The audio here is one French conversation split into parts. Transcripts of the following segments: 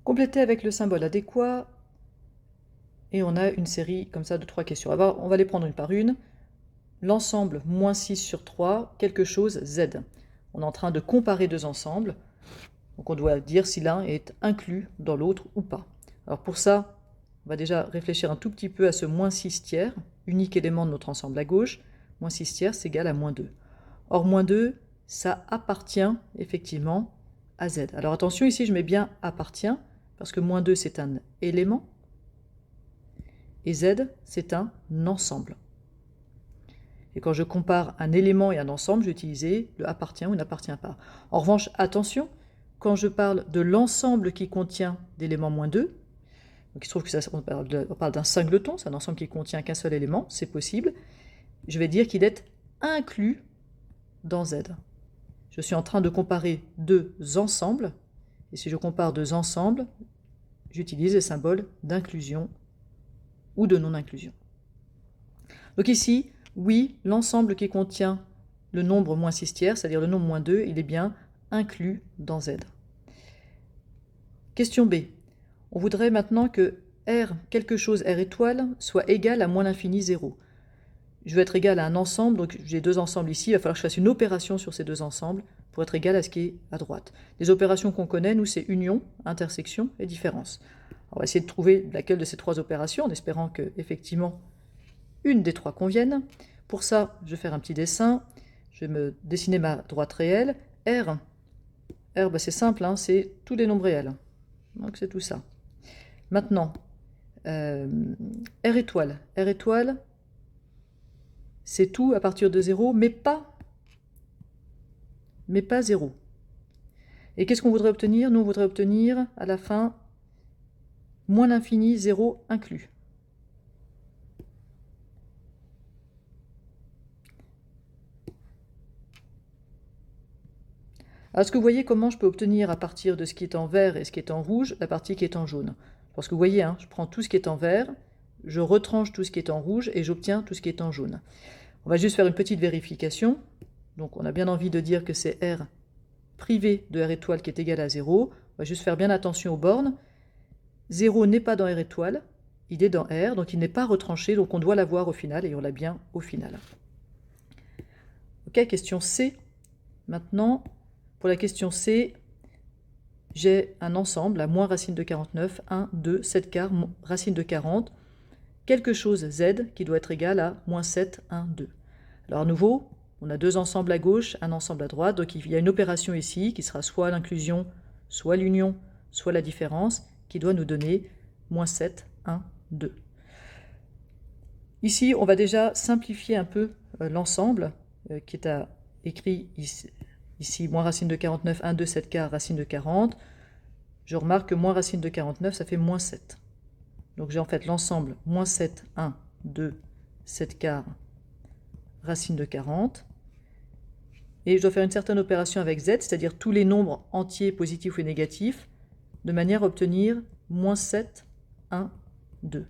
Compléter avec le symbole adéquat, et on a une série comme ça de 3 questions. Alors, on va les prendre une par une. L'ensemble moins 6 sur 3, quelque chose Z. On est en train de comparer deux ensembles, donc on doit dire si l'un est inclus dans l'autre ou pas. Alors pour ça, on va déjà réfléchir un tout petit peu à ce moins 6 tiers, unique élément de notre ensemble à gauche. Moins 6 tiers, c'est égal à moins 2. Or, moins 2, ça appartient effectivement à Z. Alors attention, ici je mets bien appartient, parce que moins 2 c'est un élément, et Z c'est un ensemble. Et quand je compare un élément et un ensemble, je vais utiliser le appartient ou n'appartient pas. En revanche, attention, quand je parle de l'ensemble qui contient d'éléments moins 2, donc il se trouve que on parle d'un singleton, c'est un ensemble qui contient qu'un seul élément, c'est possible, je vais dire qu'il est inclus dans Z. Je suis en train de comparer deux ensembles, et si je compare deux ensembles, j'utilise les symboles d'inclusion ou de non-inclusion. Donc ici, oui, l'ensemble qui contient le nombre moins 6 tiers, c'est-à-dire le nombre moins 2, il est bien inclus dans Z. Question B. On voudrait maintenant que R, quelque chose R étoile, soit égal à moins l'infini 0. Je vais être égal à un ensemble, donc j'ai deux ensembles ici, il va falloir que je fasse une opération sur ces deux ensembles pour être égal à ce qui est à droite. Les opérations qu'on connaît, nous, c'est union, intersection et différence. On va essayer de trouver laquelle de ces trois opérations, en espérant que, effectivement, une des trois convienne. Pour ça, je vais faire un petit dessin. Je vais me dessiner ma droite réelle. R, c'est simple, hein, c'est tous les nombres réels. Donc c'est tout ça. Maintenant, R étoile. R étoile, c'est tout à partir de 0, mais pas 0. Et qu'est-ce qu'on voudrait obtenir? Nous, on voudrait obtenir, à la fin, moins l'infini, 0 inclus. Alors, est-ce que vous voyez comment je peux obtenir à partir de ce qui est en vert et ce qui est en rouge, la partie qui est en jaune? Parce que vous voyez, hein, je prends tout ce qui est en vert, je retranche tout ce qui est en rouge et j'obtiens tout ce qui est en jaune. On va juste faire une petite vérification. Donc on a bien envie de dire que c'est R privé de R étoile qui est égal à 0. On va juste faire bien attention aux bornes. 0 n'est pas dans R étoile, il est dans R, donc il n'est pas retranché, donc on doit l'avoir au final, et on l'a bien au final. Ok, question C. Maintenant, pour la question C, j'ai un ensemble à moins racine de 49, 1, 2, 7 quarts, racine de 40, quelque chose Z qui doit être égal à moins 7, 1, 2. Alors à nouveau, on a deux ensembles à gauche, un ensemble à droite, donc il y a une opération ici qui sera soit l'inclusion, soit l'union, soit la différence, qui doit nous donner moins 7, 1, 2. Ici, on va déjà simplifier un peu l'ensemble qui est écrit ici, moins racine de 49, 1, 2, 7 quarts, racine de 40. Je remarque que moins racine de 49, ça fait moins 7. Donc j'ai en fait l'ensemble moins 7, 1, 2, 7 quarts, racine de 40. Et je dois faire une certaine opération avec Z, c'est-à-dire tous les nombres entiers, positifs ou négatifs, de manière à obtenir moins 7, 1, 2.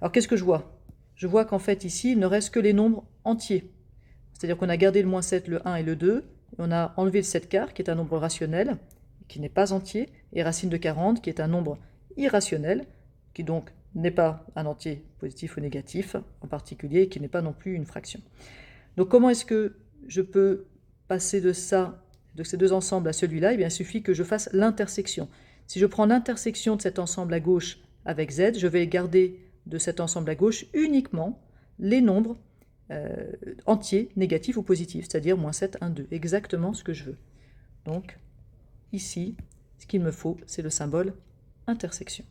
Alors qu'est-ce que je vois? Je vois qu'en fait ici, il ne reste que les nombres entiers. C'est-à-dire qu'on a gardé le moins 7, le 1 et le 2, et on a enlevé le 7 quart, qui est un nombre rationnel, qui n'est pas entier, et racine de 40, qui est un nombre irrationnel, qui donc n'est pas un entier positif ou négatif en particulier, et qui n'est pas non plus une fraction. Donc comment est-ce que je peux passer de ces deux ensembles à celui-là? Eh bien, il suffit que je fasse l'intersection. Si je prends l'intersection de cet ensemble à gauche avec Z, je vais garder de cet ensemble à gauche uniquement les nombres entiers, négatifs ou positifs, c'est-à-dire moins 7, 1, 2, exactement ce que je veux. Donc, ici, ce qu'il me faut, c'est le symbole intersection.